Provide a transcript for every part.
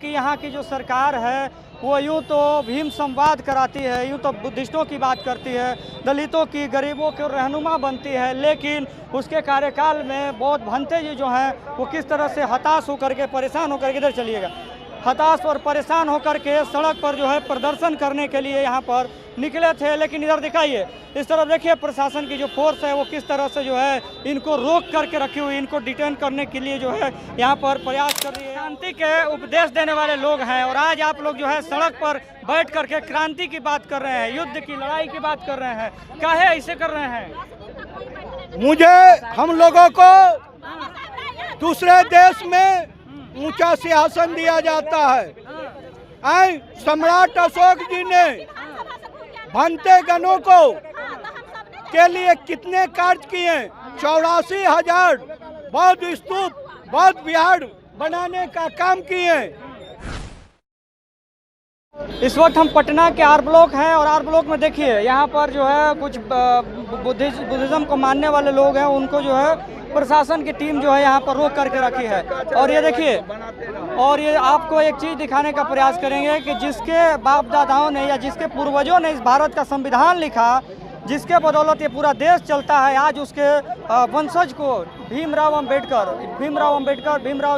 कि यहाँ की जो सरकार है वो यूँ तो भीम संवाद कराती है, यूँ तो बुद्धिस्टों की बात करती है, दलितों की, गरीबों की रहनुमा बनती है, लेकिन उसके कार्यकाल में बहुत भंते जी जो हैं वो किस तरह से हताश होकर के, परेशान होकर के, इधर चलिएगा, हताश और परेशान होकर के सड़क पर जो है प्रदर्शन करने के लिए यहाँ पर निकले थे। लेकिन इधर दिखाइए, इस तरफ देखिए प्रशासन की जो फोर्स है वो किस तरह से जो है इनको रोक करके रखी हुई, इनको डिटेन करने के लिए जो है यहाँ पर प्रयास कर रही है। क्रांति के उपदेश देने वाले लोग हैं और आज आप लोग जो है सड़क पर बैठ करके क्रांति की बात कर रहे हैं, युद्ध की, लड़ाई की बात कर रहे हैं। काहे ऐसे कर रहे हैं? मुझे हम लोगों को दूसरे देश में ऊंचा सिंहासन दिया जाता है। सम्राट अशोक जी ने भंते गणों को के लिए कितने कार्य किए, 84,000 बौद्ध स्तूप, बौद्ध विहार बनाने का काम किए। इस वक्त हम पटना के आर ब्लॉक हैं और आर ब्लॉक में देखिए यहाँ पर जो है कुछ बुद्धिज्म को मानने वाले लोग हैं, उनको जो है प्रशासन की टीम जो है यहाँ पर रोक करके रखी है। और ये देखिए, और ये आपको एक चीज़ दिखाने का प्रयास करेंगे कि जिसके बाप दादाओं ने या जिसके पूर्वजों ने इस भारत का संविधान लिखा, जिसके बदौलत ये पूरा देश चलता है, आज उसके वंशज को भीमराव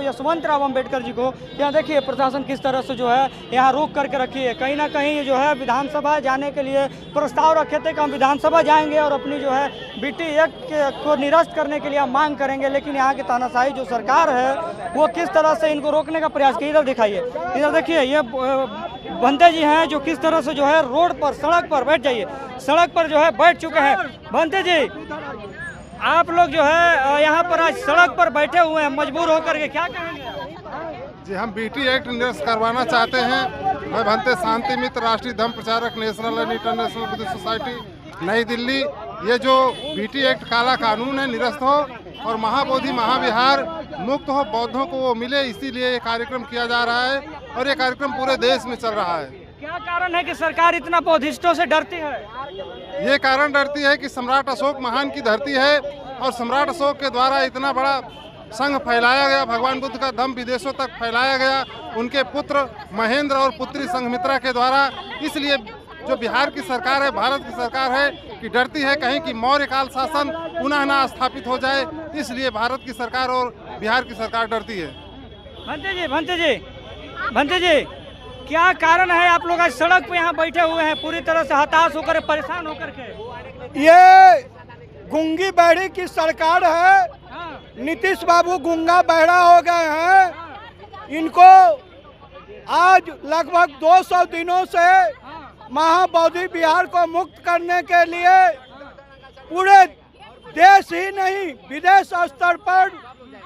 यशवंतराव अम्बेडकर जी को यहाँ देखिए प्रशासन किस तरह से जो है यहाँ रोक करके रखी है। कहीं ना कहीं जो है विधानसभा जाने के लिए प्रस्ताव रखे थे कि हम विधानसभा जाएंगे और अपनी जो है BT एक्ट को निरस्त करने के लिए हम मांग करेंगे, लेकिन यहाँ की तानाशाही जो सरकार है वो किस तरह से इनको रोकने का प्रयास किया। इधर दिखाइए, इधर देखिए, ये भंते जी हैं जो किस तरह से जो है रोड पर, सड़क पर बैठ जाइए, सड़क पर जो है बैठ चुके हैं। भंते जी, आप लोग जो है यहाँ पर आज सड़क पर बैठे हुए हैं मजबूर होकर के, क्या कहेंगे? जी, हम BT एक्ट निरस्त करवाना चाहते हैं। मैं भंते शांति मित्र, राष्ट्रीय धर्म प्रचारक, national and international Buddhist society, नई दिल्ली। ये जो BT एक्ट काला कानून है निरस्त हो और महाबोधि महाविहार मुक्त हो, बौद्धों को वो मिले, इसीलिए ये कार्यक्रम किया जा रहा है और ये कार्यक्रम पूरे देश में चल रहा है। क्या कारण है कि सरकार इतना बौद्धिस्टों से डरती है? ये कारण डरती है कि सम्राट अशोक महान की धरती है और सम्राट अशोक के द्वारा इतना बड़ा संघ फैलाया गया, भगवान बुद्ध का धम्म विदेशों तक फैलाया गया उनके पुत्र महेंद्र और पुत्री संघमित्रा के द्वारा। इसलिए जो बिहार की सरकार है, भारत की सरकार है, कि डरती है कहीं कि मौर्य काल शासन पुनः ना स्थापित हो जाए, इसलिए भारत की सरकार और बिहार की सरकार डरती है। भंते जी, क्या कारण है आप लोग आज सड़क पे यहाँ बैठे हुए हैं पूरी तरह से हताश होकर, परेशान होकर के? ये गूंगी बहरी की सरकार है। नीतीश बाबू गूंगा बहरा हो गए हैं। इनको आज लगभग 200 दिनों से महाबोधि विहार को मुक्त करने के लिए पूरे देश ही नहीं विदेश स्तर पर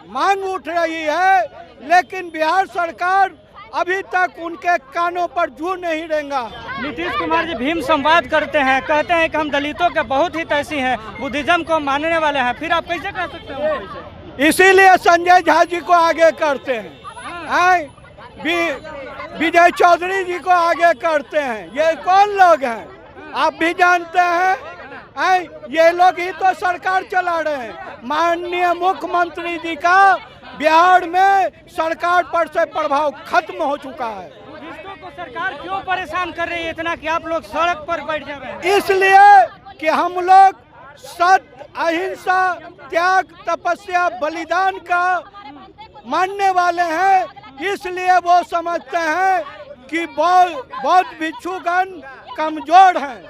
मांग उठ रही है, लेकिन बिहार सरकार अभी तक उनके कानों पर जू नहीं रेंगा। नीतीश कुमार जी भीम संवाद करते हैं, कहते हैं कि हम दलितों के बहुत ही तैसी हैं, बुद्धिज्म को मानने वाले हैं, फिर आप कैसे कह सकते हैं? इसीलिए संजय झा जी को आगे करते हैं, विजय चौधरी जी को आगे करते हैं। ये कौन लोग हैं आप भी जानते हैं। ये लोग ही तो सरकार चला रहे हैं। माननीय मुख्यमंत्री जी का बिहार में सरकार पर से प्रभाव खत्म हो चुका है। बुद्धिस्टों को सरकार क्यों परेशान कर रही है इतना कि आप लोग सड़क पर बैठ जा रहे हैं? इसलिए कि हम लोग सत्य, अहिंसा, त्याग, तपस्या, बलिदान का मानने वाले हैं। इसलिए वो समझते हैं कि बौद्ध भिक्षुगण कमजोर हैं।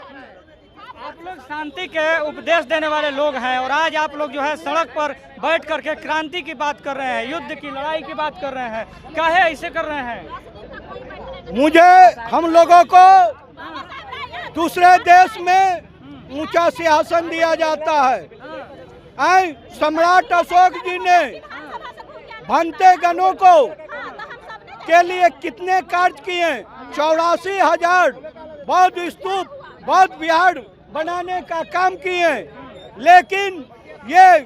आप लोग शांति के उपदेश देने वाले लोग हैं और आज आप लोग जो है सड़क पर बैठ करके क्रांति की बात कर रहे हैं, युद्ध की, लड़ाई की बात कर रहे हैं। काहे ऐसे कर रहे हैं? मुझे हम लोगों को दूसरे देश में ऊंचा सिंहासन दिया जाता है। सम्राट अशोक जी ने भंते गणों को के लिए कितने कार्य किए, 84,000 बौद्ध स्तूप, बौद्ध विहार बनाने का काम किए। लेकिन ये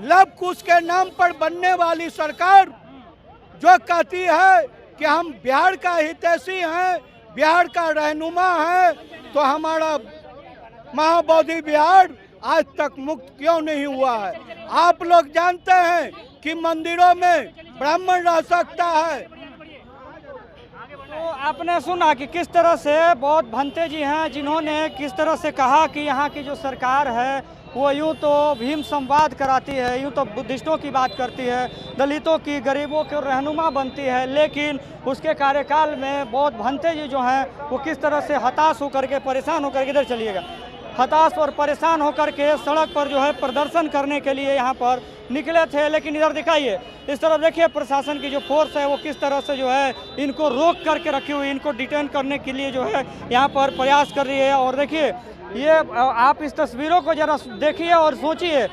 लव कुश के नाम पर बनने वाली सरकार जो कहती है कि हम बिहार का हितैषी हैं, बिहार का रहनुमा है, तो हमारा महाबोधि विहार आज तक मुक्त क्यों नहीं हुआ है? आप लोग जानते हैं कि मंदिरों में ब्राह्मण रह सकता है, आपने सुना कि किस तरह से बौद्ध भंते जी हैं जिन्होंने किस तरह से कहा कि यहाँ की जो सरकार है वो यूँ तो भीम संवाद कराती है, यूँ तो बुद्धिस्टों की बात करती है, दलितों की, गरीबों की रहनुमा बनती है, लेकिन उसके कार्यकाल में बौद्ध भंते जी जो हैं वो किस तरह से हताश होकर के, परेशान होकर के, इधर चलिएगा, हताश और परेशान होकर के सड़क पर जो है प्रदर्शन करने के लिए यहाँ पर निकले थे। लेकिन इधर दिखाइए, इस तरफ देखिए प्रशासन की जो फोर्स है वो किस तरह से जो है इनको रोक करके रखी हुई, इनको डिटेन करने के लिए जो है यहाँ पर प्रयास कर रही है। और देखिए ये आप इस तस्वीरों को जरा देखिए और सोचिए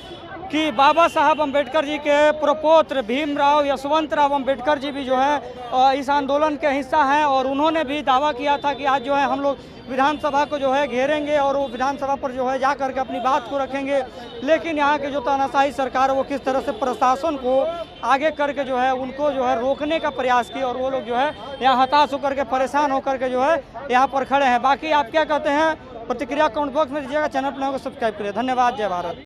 कि बाबा साहब अम्बेडकर जी के प्रपोत्र भीमराव यशवंतराव अम्बेडकर जी भी जो है इस आंदोलन के हिस्सा हैं और उन्होंने भी दावा किया था कि आज जो है हम लोग विधानसभा को जो है घेरेंगे और वो विधानसभा पर जो है जा करके अपनी बात को रखेंगे। लेकिन यहाँ की जो तानाशाही सरकार है वो किस तरह से प्रशासन को आगे करके जो है उनको जो है रोकने का प्रयास की और वो लोग जो है यहाँ हताश होकर के, परेशान होकर के जो है यहाँ पर खड़े हैं। बाकी आप क्या कहते हैं प्रतिक्रिया कमेंट बॉक्स में दीजिएगा, चैनल पर सब्सक्राइब करिए। धन्यवाद, जय भारत।